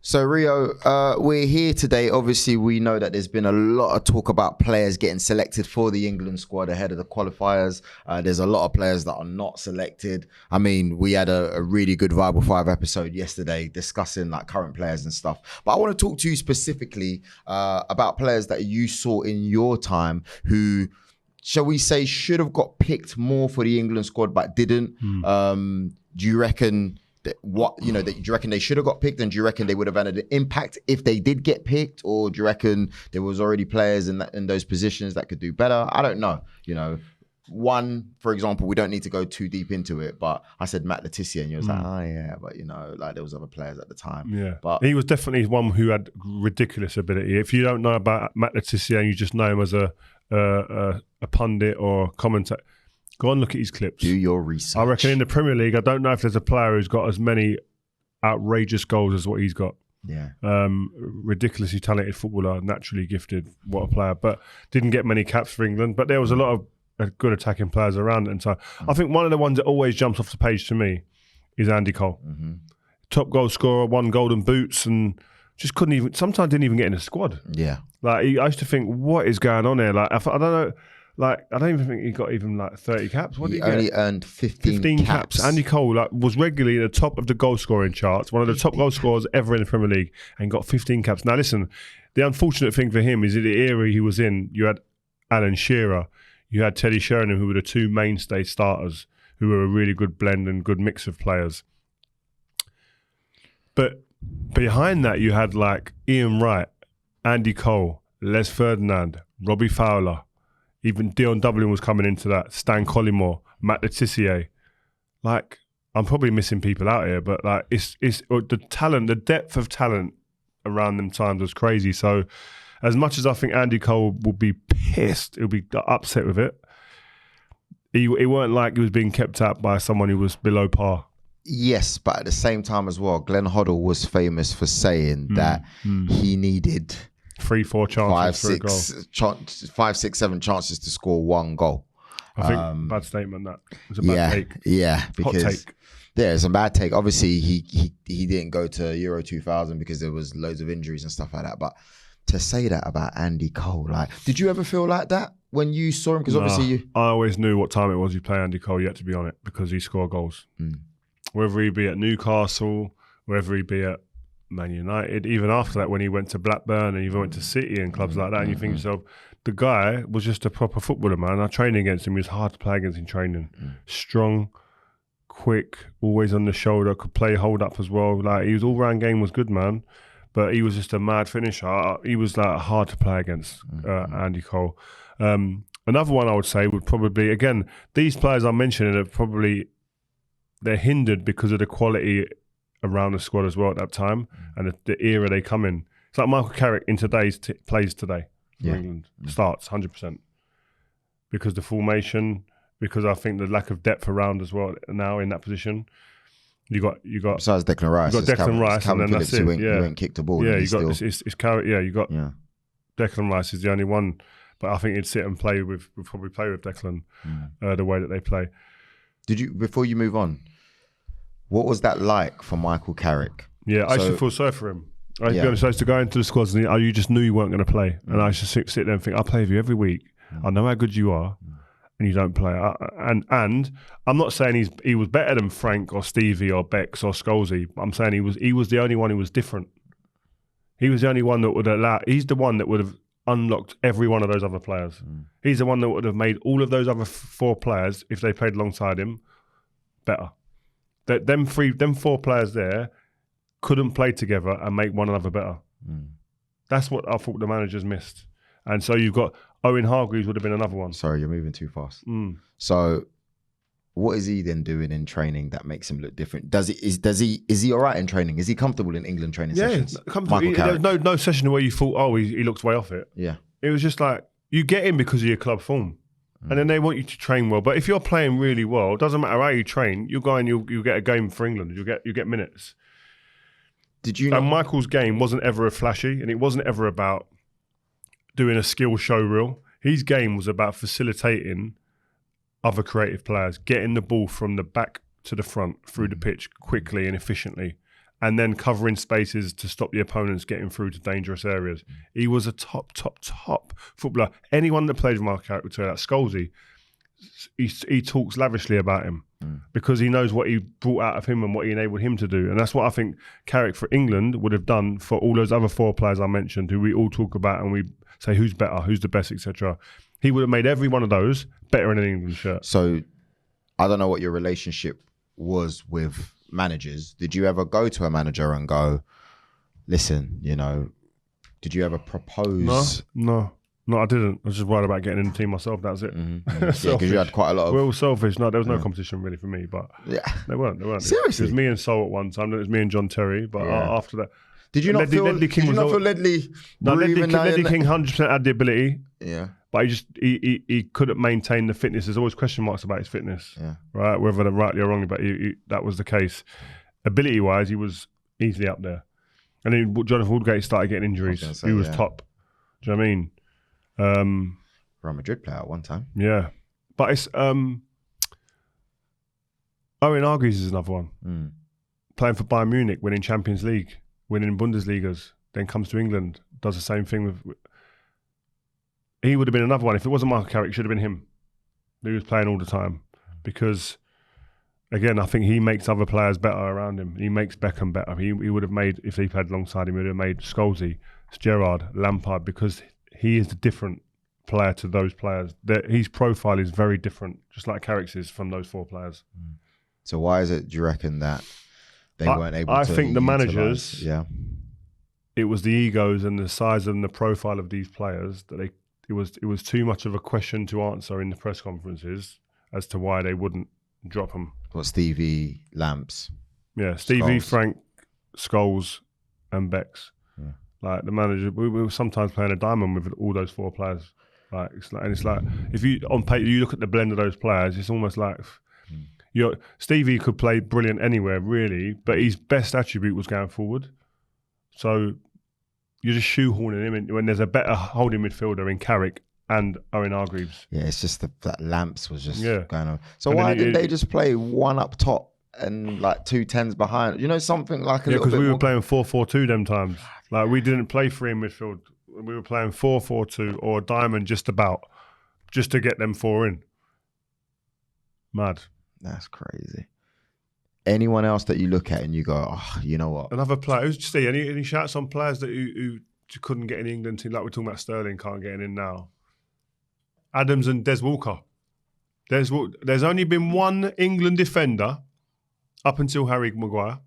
So Rio, we're here today. Obviously, we know that there's been a lot of talk about players getting selected for the England squad ahead of the qualifiers. There's a lot of players that are not selected. I mean, we had a really good Viable 5 episode yesterday discussing like current players and stuff. But I want to talk to you specifically about players that you saw in your time who, shall we say, should have got picked more for the England squad but didn't. Do you reckon... do you reckon they should have got picked, and do you reckon they would have had an impact if they did get picked, or do you reckon there was already players in those positions that could do better? I don't know. One, for example, we don't need to go too deep into it, but I said Matt Le Tissier, and you was like, oh yeah, but like there was other players at the time. Yeah, but he was definitely one who had ridiculous ability. If you don't know about Matt Le Tissier and you just know him as a pundit or commentator, go and look at his clips. Do your research. I reckon in the Premier League, I don't know if there's a player who's got as many outrageous goals as what he's got. Yeah. Ridiculously talented footballer, naturally gifted, what a player, but didn't get many caps for England. But there was a lot of good attacking players around. And so I think one of the ones that always jumps off the page to me is Andy Cole. Top goal scorer, won golden boots, and just sometimes didn't even get in the squad. Yeah. Like, I used to think, what is going on here? Like, I don't know. Like, I don't even think he got even like 30 caps. What did he get? Only earned 15 caps. Andy Cole was regularly at the top of the goal scoring charts, one of the top goal scorers ever in the Premier League, and got 15 caps. Now listen, the unfortunate thing for him is in the era he was in, you had Alan Shearer, you had Teddy Sheringham, who were the two mainstay starters, who were a really good blend and good mix of players. But behind that, you had like Ian Wright, Andy Cole, Les Ferdinand, Robbie Fowler. Even Dion Dublin was coming into that. Stan Collymore, Matt Le Tissier. Like, I'm probably missing people out here, but like, it's the talent, the depth of talent around them times was crazy. So, as much as I think Andy Cole would be pissed, he'll be upset with it. He weren't like he was being kept out by someone who was below par. Yes, but at the same time as well, Glenn Hoddle was famous for saying that he needed 3-4 chances five, six, 7 chances to score 1 goal. I think bad statement that. It was a bad take. Yeah, because hot take. Yeah, it's a bad take. Obviously, he didn't go to Euro 2000 because there was loads of injuries and stuff like that. But to say that about Andy Cole, like, did you ever feel like that when you saw him? Because obviously I always knew what time it was you play Andy Cole. You had to be on it because he scored goals. Whether he be at Newcastle, whether he be at Man United, even after that when he went to Blackburn and even went to City and clubs like that, and you think to yourself, the guy was just a proper footballer, man. I trained against him. He was hard to play against in training. Strong, quick, always on the shoulder, could play hold up as well. Like, his all-round game was good, man. But he was just a mad finisher. He was like hard to play against, Andy Cole. Another one I would say would probably, again, these players I'm mentioning are they're hindered because of the quality around the squad as well at that time and the era they come in. It's like Michael Carrick in today's plays today for England. Starts 100%. Because the formation, because I think the lack of depth around as well now in that position. You got besides Declan Rice. You got Declan Rice and then Phillips, that's it. Who ain't kicked a ball. Yeah, it's Carrick. Yeah, you got Declan Rice is the only one. But I think he'd sit and probably play with Declan the way that they play. Did you, before you move on, what was that like for Michael Carrick? Yeah, I used to feel sorry for him. I used to go into the squads and you just knew you weren't going to play. And I used to sit there and think, I'll play with you every week. I know how good you are and you don't play. And I'm not saying he was better than Frank or Stevie or Bex or Scholesy. I'm saying he was the only one who was different. He was the only one that would allow, he's the one that would have unlocked every one of those other players. He's the one that would have made all of those other 4 players, if they played alongside him, better. Them 4 players there couldn't play together and make one another better. That's what I thought the managers missed. And so you've got Owen Hargreaves would have been another one. Sorry, you're moving too fast. So what is he then doing in training that makes him look different? Is he all right in training? Is he comfortable in England training sessions? Yeah, comfortable. There's no session where you thought, he looks way off it. Yeah. It was just like, you get in because of your club form. And then they want you to train well. But if you're playing really well, it doesn't matter how you train, you'll go and you'll get a game for England. You get minutes. Did you know? And Michael's game wasn't ever a flashy, and it wasn't ever about doing a skill show reel. His game was about facilitating other creative players, getting the ball from the back to the front through the pitch quickly and efficiently. and then covering spaces to stop the opponents getting through to dangerous areas. He was a top footballer. Anyone that played with Michael Carrick would tell you that. Scholesy, he talks lavishly about him because he knows what he brought out of him and what he enabled him to do. And that's what I think Carrick for England would have done for all those other 4 players I mentioned, who we all talk about and we say who's better, who's the best, etc. He would have made every one of those better in an England shirt. So I don't know what your relationship was with managers. Did you ever go to a manager and go, listen, you know, did you ever propose? No, I didn't. I was just worried about getting in the team myself. That's it. Yeah, because you had quite a lot of... We're all selfish. No, there was no competition really for me, but they weren't. Seriously? It was me and Sol at one time. Then it was me and John Terry, but after that... Did you not feel Ledley King Ledley 100% had the ability. Yeah. But he couldn't maintain the fitness. There's always question marks about his fitness, right? Whether they're rightly or wrongly, but that was the case. Ability-wise, he was easily up there. And then Jonathan Woodgate started getting injuries. He was top. Do you know what I mean? Real Madrid player at one time. Yeah. But it's... Owen Hargreaves is another one. Playing for Bayern Munich, winning Champions League, winning Bundesligas, then comes to England, does the same thing with... He would have been another one. If it wasn't Michael Carrick, it should have been him. He was playing all the time. Because, again, I think he makes other players better around him. He makes Beckham better. He would have made, if he played alongside him, he would have made Scholesy, Gerrard, Lampard, because he is a different player to those players. His profile is very different, just like Carrick's is from those 4 players. So why is it, do you reckon, that they weren't able to... I think the managers... Yeah. It was the egos and the size and the profile of these players that it was too much of a question to answer in the press conferences as to why they wouldn't drop them. What, Stevie, Lamps? Yeah, Stevie, Scholes. Frank, Scholes, and Becks. Yeah. Like the manager, we were sometimes playing a diamond with all those 4 players. It's like if you on paper you look at the blend of those players, it's almost like Stevie could play brilliant anywhere really, but his best attribute was going forward. So you're just shoehorning him in when there's a better holding midfielder in Carrick and Owen Hargreaves. Yeah, it's just that Lamps was just going on. So and why didn't they just play one up top and like 2 10s behind? You know, something like a little bit because we were more... playing 4-4-2 them times. Like we didn't play 3 in midfield. We were playing 4-4-2 or a diamond just to get them 4 in. Mad. That's crazy. Anyone else that you look at and you go, oh, you know what? Another player. Who's just any shouts on players that who couldn't get in the England team? Like we're talking about Sterling can't get in now. Adams and Des Walker. There's only been one England defender up until Harry Maguire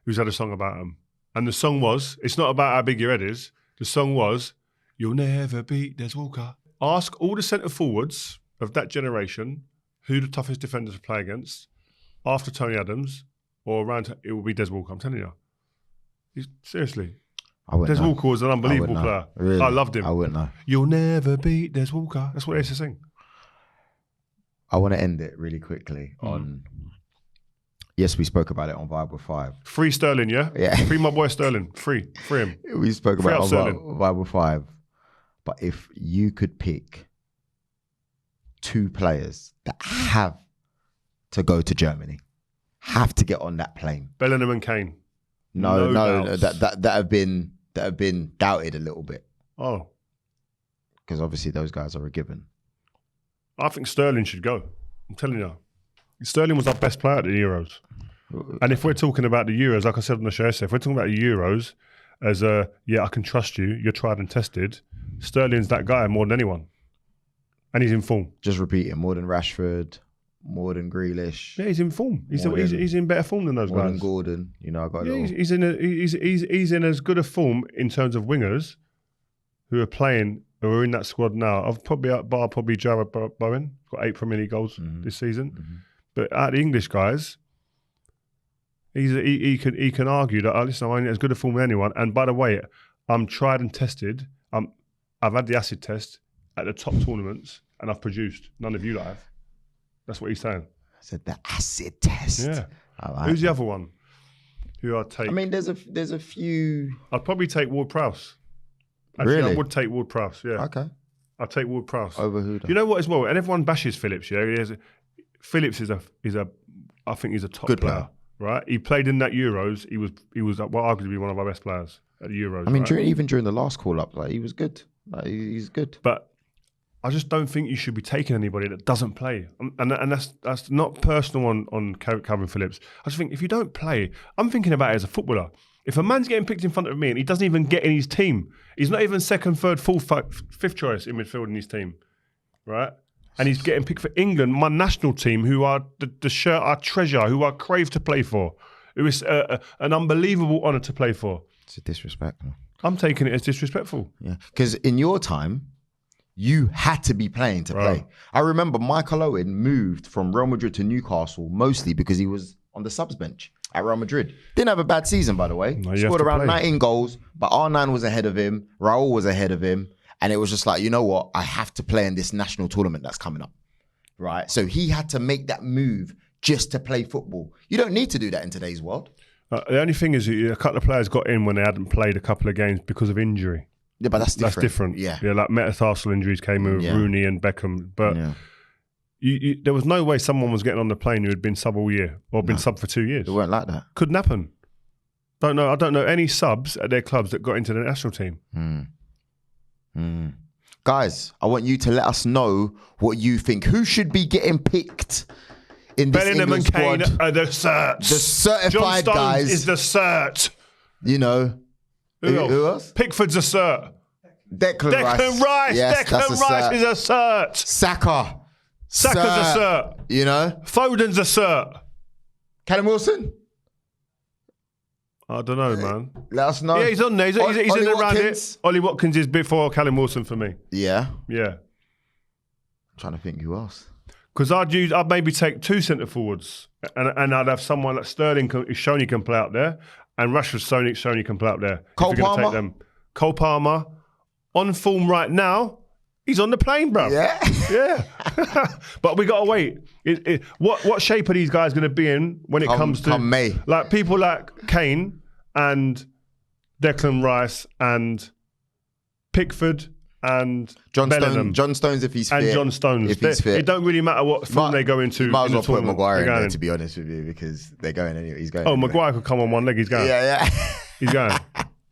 who's had a song about him. And the song was, it's not about how big your head is. The song was, you'll never beat Des Walker. Ask all the centre forwards of that generation who the toughest defenders to play against. After Tony Adams or around, it will be Des Walker. I'm telling you. Seriously. Des Walker was an unbelievable player. Really? I loved him. I wouldn't know. You'll never beat Des Walker. That's what they used to sing. I want to end it really quickly on... Yes, we spoke about it on Vibe with 5. Free Sterling, yeah? Yeah. Free my boy Sterling. Free him. We spoke about it on Vibe with 5. But if you could pick 2 players that have to go to Germany, have to get on that plane. Bellingham and Kane. No, that have been doubted a little bit. Oh, because obviously those guys are a given. I think Sterling should go. I'm telling you, Sterling was our best player at the Euros. And if we're talking about the Euros, like I said on the show, if we're talking about the Euros as I can trust you, you're tried and tested. Sterling's that guy more than anyone, and he's in form. Just repeating, more than Rashford. More than Grealish. Yeah, he's in form. He's in better form than those more guys. More than Gordon. You know, I got. Yeah, he's in as good a form in terms of wingers who are in that squad now. I've probably Jared Bowen got 8 Premier League goals this season. But out of the English guys, he can argue that listen, I'm in as good a form as anyone. And by the way, I'm tried and tested. I've had the acid test at the top tournaments, and I've produced. None of you have. That's what he's saying. I said the acid test. Yeah. Like Who's the other one? Who I'd take? I mean, there's a few. I'd probably take Ward-Prowse. Actually, Really? I would take Ward-Prowse. Yeah. Okay. I'd take Ward-Prowse. Over who? You know what as well? And everyone bashes Phillips. Yeah. Phillips is a. I think he's a top Good player. right? He played in that Euros. He was arguably one of our best players at the Euros. I mean, right? even during the last call up, like he was good. Like he's good. But I just don't think you should be taking anybody that doesn't play. And that's not personal on Calvin Phillips. I just think if you don't play, I'm thinking about it as a footballer. If a man's getting picked in front of me and he doesn't even get in his team, he's not even second, third, fourth, fifth choice in midfield in his team, right? And he's getting picked for England, my national team, who are the shirt I treasure, who I crave to play for. It was an unbelievable honour to play for. It's a disrespect. I'm taking it as disrespectful. Yeah, because in your time, you had to be playing to play. I remember Michael Owen moved from Real Madrid to Newcastle mostly because he was on the subs bench at Real Madrid. Didn't have a bad season, by the way. No, scored around 19 goals, but R9 was ahead of him. Raul was ahead of him. And it was just like, you know what? I have to play in this national tournament that's coming up, right? So he had to make that move just to play football. You don't need to do that in today's world. The only thing is a couple of players got in when they hadn't played a couple of games because of injury. Yeah, but that's different. That's different. Yeah, like metatarsal injuries came with Rooney and Beckham. But there was no way someone was getting on the plane who had been sub all year or been sub for 2 years. It weren't like that. Couldn't happen. I don't know any subs at their clubs that got into the national team. Guys, I want you to let us know what you think. Who should be getting picked in this Bellingham England and Kane squad? are the certs. The certified John Stones guys. is the cert. You know. Who else? Pickford's a cert. Declan Rice. Yes, Declan Rice is a cert. Saka's a cert. You know. Foden's a cert. Callum Wilson? I don't know, man. Let us know. Yeah, he's on there. He's in around it. Ollie Watkins is before Callum Wilson for me. Yeah. Yeah. I'm trying to think who else. Because I'd maybe take two centre forwards, and I'd have someone like Sterling, Shoney can play out there, and Rashford, Shoney can play out there. Cole Palmer. Take them. Cole Palmer, on form right now. He's on the plane, bro. Yeah. Yeah. But we got to wait. What shape are these guys going to be in when it comes to May? Like people like Kane and Declan Rice and Pickford and Bellingham. John Stones if he's fit. And John Stones. If he's fit. It don't really matter what form they go into. You might as well put tournament. Maguire in there, to be honest with you, because they're going anyway. He's going Oh, anyway. Maguire could come on one leg. He's going. Yeah. He's going.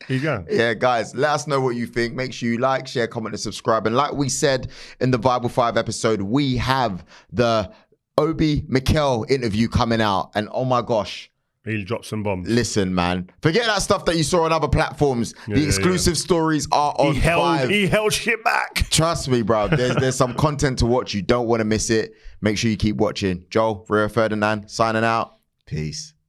He's going. Yeah, guys, let us know what you think. Make sure you like, share, comment, and subscribe. And like we said in the Bible 5 episode, we have the Obi Mikel interview coming out. And oh my gosh. He'll drop some bombs. Listen, man. Forget that stuff that you saw on other platforms. The exclusive stories are on Five. He held shit back. Trust me, bro. There's some content to watch. You don't want to miss it. Make sure you keep watching. Joel, Rio Ferdinand, signing out. Peace.